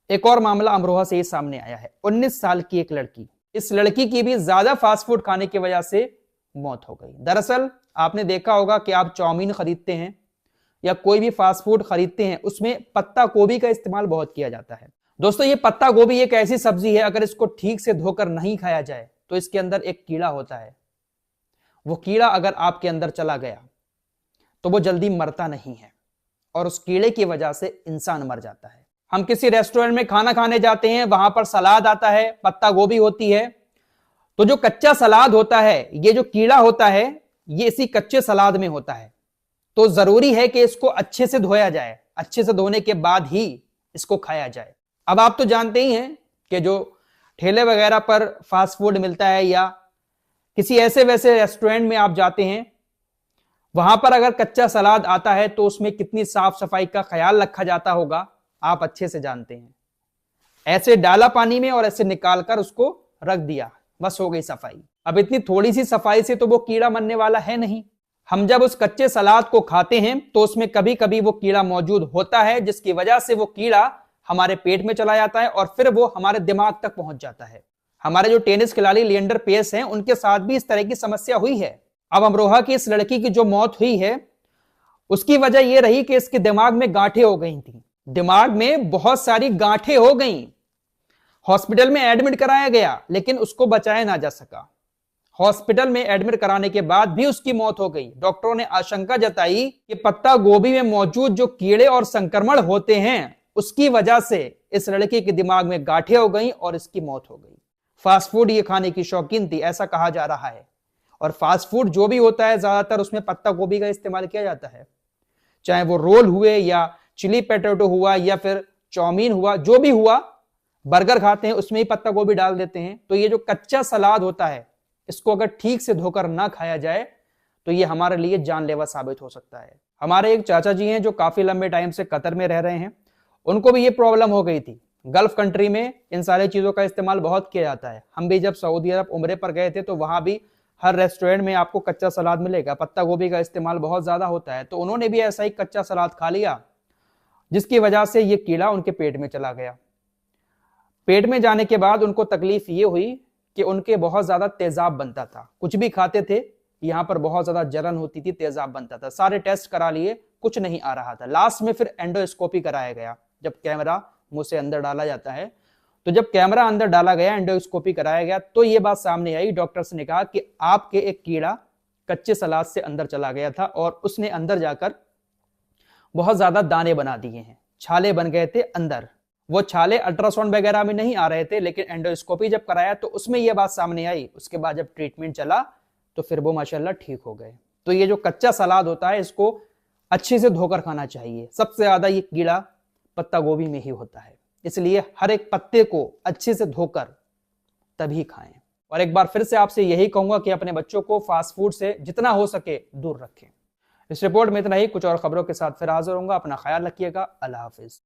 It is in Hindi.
एक और मामला अमरोहा से ही सामने आया है। 19 साल की एक लड़की, इस लड़की की भी ज्यादा फास्ट फूड खाने की वजह से मौत हो गई। दरअसल आपने देखा होगा कि आप चाउमीन खरीदते हैं या कोई भी फास्ट फूड खरीदते हैं, उसमें पत्ता गोभी का इस्तेमाल बहुत किया जाता है। दोस्तों, ये पत्ता गोभी एक ऐसी सब्जी है, अगर इसको ठीक से धोकर नहीं खाया जाए तो इसके अंदर एक कीड़ा होता है। वो कीड़ा अगर आपके अंदर चला गया तो वो जल्दी मरता नहीं है और उस कीड़े की वजह से इंसान मर जाता है। हम किसी रेस्टोरेंट में खाना खाने जाते हैं, वहां पर सलाद आता है, पत्ता गोभी होती है, तो जो कच्चा सलाद होता है, ये जो कीड़ा होता है ये इसी कच्चे सलाद में होता है। तो जरूरी है कि इसको अच्छे से धोया जाए, अच्छे से धोने के बाद ही इसको खाया जाए। अब आप तो जानते ही हैं कि जो ठेले वगैरह पर फास्ट फूड मिलता है या किसी ऐसे वैसे रेस्टोरेंट में आप जाते हैं, वहां पर अगर कच्चा सलाद आता है तो उसमें कितनी साफ सफाई का ख्याल रखा जाता होगा आप अच्छे से जानते हैं। ऐसे डाला पानी में और ऐसे निकालकर उसको रख दिया, बस हो गई सफाई। अब इतनी थोड़ी सी सफाई से तो वो कीड़ा मरने वाला है नहीं। हम जब उस कच्चे सलाद को खाते हैं तो उसमें कभी कभी वो कीड़ा मौजूद होता है, जिसकी वजह से वो कीड़ा हमारे पेट में चला जाता है और फिर वो हमारे दिमाग तक पहुंच जाता है। हमारे जो टेनिस खिलाड़ी लिएंडर पेस हैं, उनके साथ भी इस तरह की समस्या हुई है। अब अमरोहा की इस लड़की की जो मौत हुई है उसकी वजह यह रही कि इसके दिमाग में गांठें हो गई थी, दिमाग में बहुत सारी गांठें हो गई। हॉस्पिटल में एडमिट कराया गया लेकिन उसको बचाया ना जा सका। हॉस्पिटल में एडमिट कराने के बाद भी उसकी मौत हो गई। डॉक्टरों ने आशंका जताई कि पत्ता गोभी में मौजूद जो कीड़े और संक्रमण होते हैं उसकी वजह से इस लड़की के दिमाग में गांठें हो गई और इसकी मौत हो गई। फास्ट फूड ये खाने की शौकीन थी, ऐसा कहा जा रहा है। और फास्ट फूड जो भी होता है ज्यादातर उसमें पत्ता गोभी का इस्तेमाल किया जाता है, चाहे वो रोल हुए या चिली पोटैटो हुआ या फिर चाउमीन हुआ, जो भी हुआ, बर्गर खाते हैं उसमें ही पत्ता गोभी डाल देते हैं। तो ये जो कच्चा सलाद होता है, इसको अगर ठीक से धोकर ना खाया जाए तो ये हमारे लिए जानलेवा साबित हो सकता है। हमारे एक चाचा जी हैं जो काफी लंबे टाइम से कतर में रह रहे हैं, उनको भी ये प्रॉब्लम हो गई थी। गल्फ कंट्री में इन सारी चीजों का इस्तेमाल बहुत किया जाता है। हम भी जब सऊदी अरब उम्रे पर गए थे तो वहां भी हर रेस्टोरेंट में आपको कच्चा सलाद मिलेगा, पत्ता गोभी का इस्तेमाल बहुत ज्यादा होता है। तो उन्होंने भी ऐसा ही कच्चा सलाद खा लिया, जिसकी वजह से ये कीड़ा उनके पेट में चला गया। पेट में जाने के बाद उनको तकलीफ ये हुई कि उनके बहुत ज्यादा तेजाब बनता था। कुछ भी खाते थे यहां पर बहुत ज्यादा जलन होती थी, तेजाब बनता था। सारे टेस्ट करा लिए, कुछ नहीं आ रहा था। लास्ट में फिर एंडोस्कोपी कराया गया। जब कैमरा मुंह से अंदर डाला जाता है, तो जब कैमरा अंदर डाला गया, एंडोस्कोपी कराया गया, तो ये बात सामने आई। डॉक्टर्स ने कहा कि आपके एक कीड़ा कच्चे सलाद से अंदर चला गया था और उसने अंदर जाकर बहुत ज्यादा दाने बना दिए हैं, छाले बन गए थे अंदर। वो छाले अल्ट्रासाउंड वगैरह में नहीं आ रहे थे, लेकिन एंडोस्कोपी जब कराया तो उसमें यह बात सामने आई। उसके बाद जब ट्रीटमेंट चला तो फिर वो माशाल्लाह ठीक हो गए। तो ये जो कच्चा सलाद होता है इसको अच्छे से धोकर खाना चाहिए। सबसे ज्यादा ये कीड़ा पत्ता गोभी में ही होता है, इसलिए हर एक पत्ते को अच्छे से धोकर तभी खाएं। और एक बार फिर से आपसे यही कहूंगा कि अपने बच्चों को फास्ट फूड से जितना हो सके दूर रखें। इस रिपोर्ट में इतना ही, कुछ और खबरों के साथ फिर हाजिर होऊंगा। अपना ख्याल रखिएगा। अल्लाह हाफिज।